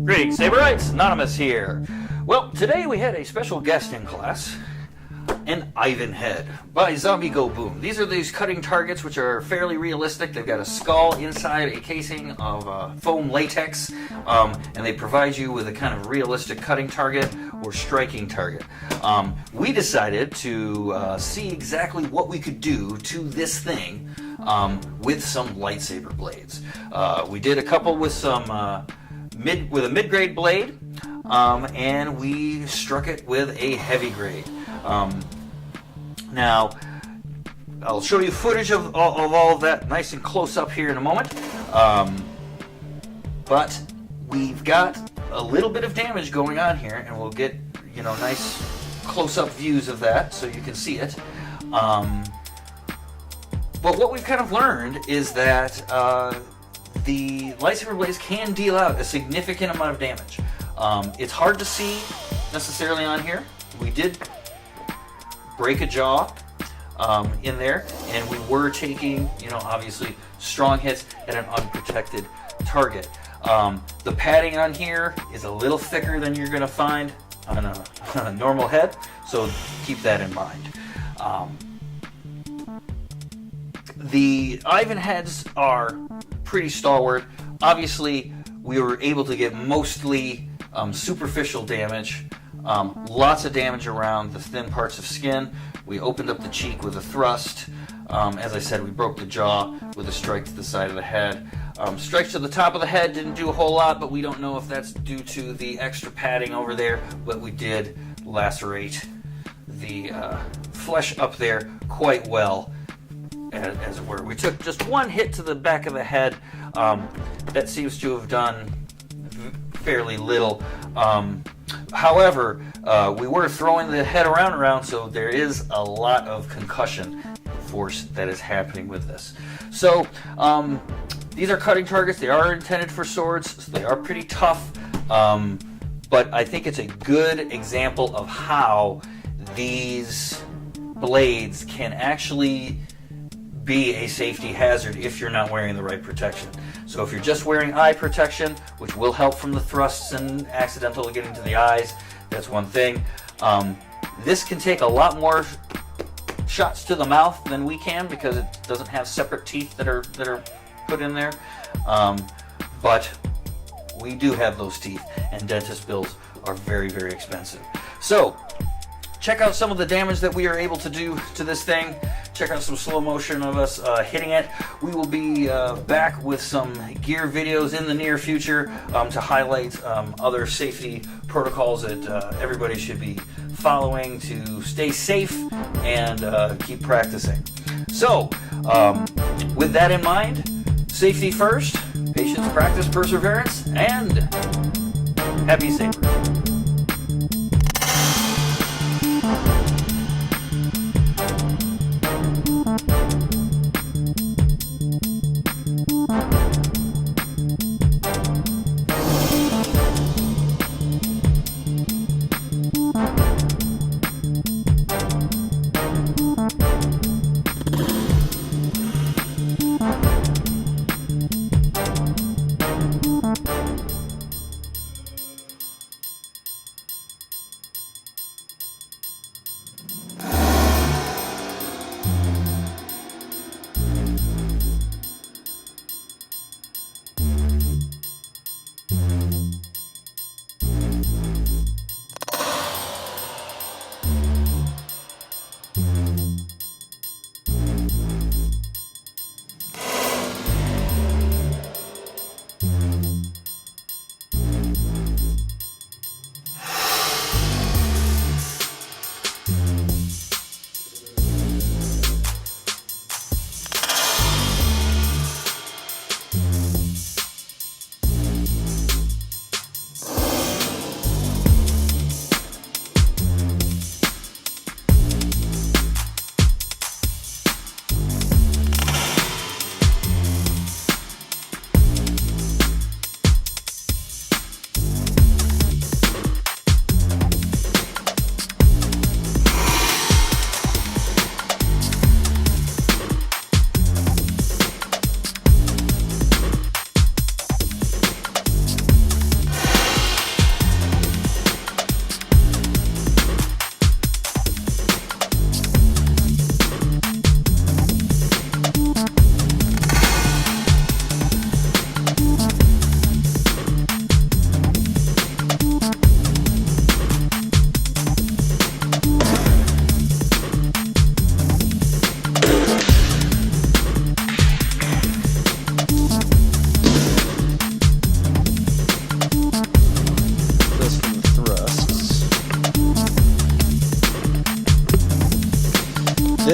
Greetings, Saberites! Anonymous here. Well, today we had a special guest in class, an Ivan head by Zombie Go Boom. These are these cutting targets which are fairly realistic. They've got a skull inside a casing of foam latex, and they provide you with a kind of realistic cutting target or striking target. We decided to see exactly what we could do to this thing with some lightsaber blades. We did a couple with some with a mid-grade blade, and we struck it with a heavy grade. Now, I'll show you footage of all of that nice and close up here in a moment. But we've got a little bit of damage going on here, and we'll get nice close-up views of that so you can see it. But what we've kind of learned is that the lightsaber blades can deal out a significant amount of damage. It's hard to see necessarily on here. We did break a jaw in there, and we were taking, obviously strong hits at an unprotected target. The padding on here is a little thicker than you're going to find on a normal head, so keep that in mind. The Ivan heads are pretty stalwart. Obviously, we were able to get mostly superficial damage. Lots of damage around the thin parts of skin. We opened up the cheek with a thrust. As I said, we broke the jaw with a strike to the side of the head. Strikes to the top of the head didn't do a whole lot, but we don't know if that's due to the extra padding over there, but we did lacerate the flesh up there quite well, as it were. We took just one hit to the back of the head. That seems to have done fairly little. However, we were throwing the head around, so there is a lot of concussion force that is happening with this. So, these are cutting targets. They are intended for swords, so they are pretty tough. But I think it's a good example of how these blades can actually be a safety hazard if you're not wearing the right protection. So if you're just wearing eye protection, which will help from the thrusts and accidental getting to the eyes, that's one thing. This can take a lot more shots to the mouth than we can because it doesn't have separate teeth that are put in there. But we do have those teeth, and dentist bills are very, very expensive. So check out some of the damage that we are able to do to this thing. Check out some slow motion of us hitting it. We will be back with some gear videos in the near future to highlight other safety protocols that everybody should be following to stay safe and keep practicing. So, with that in mind, safety first, patience, practice, perseverance, and happy saber.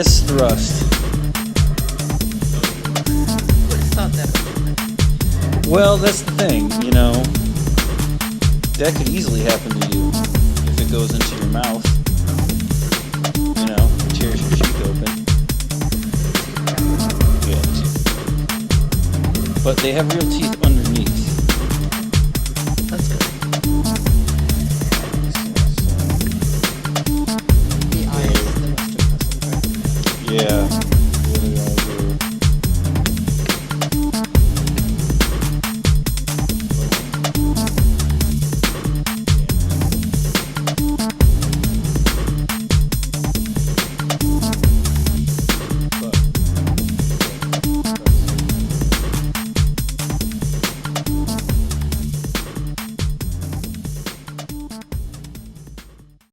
this thrust. Would have thought that. Well, that's the thing, you know. That could easily happen to you if it goes into your mouth. You know, tears your cheek open. Yeah. But they have real teeth underneath. That's good. The eye is the most impressive part. Yeah. Really are.